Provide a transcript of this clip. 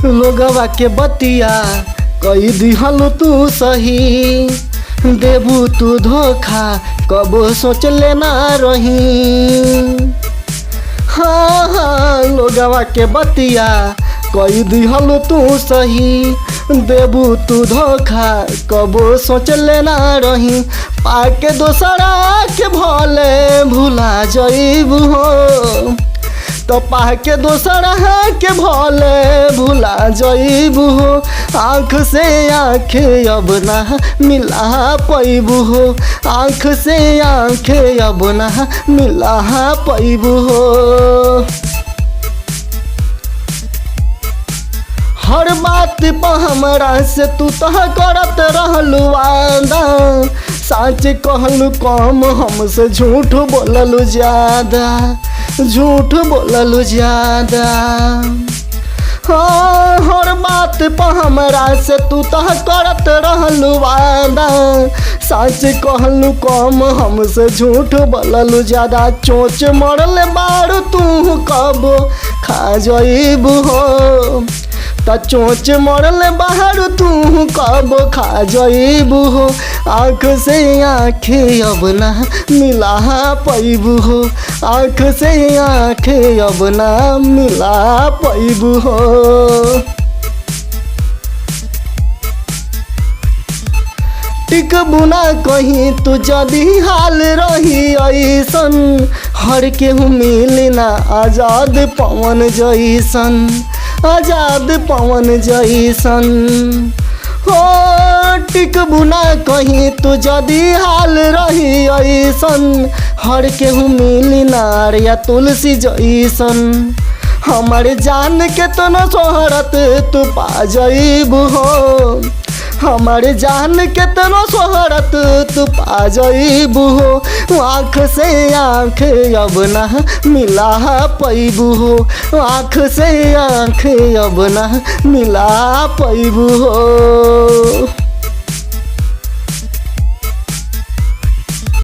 लोगवा के बतिया कई दिहल तू सही, देबू तू धोखा कबो सोच लेना रही। हाँ लोगवा के बतिया कई दिहल तू सही, देबू तू धोखा कबो सोच लेना रही। पाके दोसरा के भले भुला जइबू हो, तो पाके दोसरा के भले भुला जइबू हो। आँख से आँख अब ना मिला पैबू हो, आँख से आँख अब ना मिला पैबू हो। हर बात पर हमरा से तू तो करत रहलू वादा, सच कहलू कम हमसे झूठ बोललू ज्यादा, झूठ बोललू ज्यादा। हाँ हर बात पर हमरा से तू तो करत रहलू वादा, सच कहलू कम हमसे झूठ बोललू ज्यादा। चोच मरल बारू तू कब खा जइबू हो, त चोच मरल बाहर तू कब खा जइबू हो। आँख से आँख अब ना मिला पैबू हो, आँख से आँख अब ना मिला पैबू हो। टिकबू ना कहीं तू जदी हाल रही ऐसन, हर केहू मिली ना आजाद पवन जैसन, आजाद पवन जैसन। हो टिकबू ना कहीं तू जदी हाल रही ऐसन, हर केहू मिली नार या तुलसी जैसन। हमारे जान के तो न सोहरत तू पा जइबू हो, हमारे जान के तो सोहरत तू पा जइबू हो। आँख से आँख अब ना मिला पैबू हो, आँख से आँख अब ना मिला पैबू हो।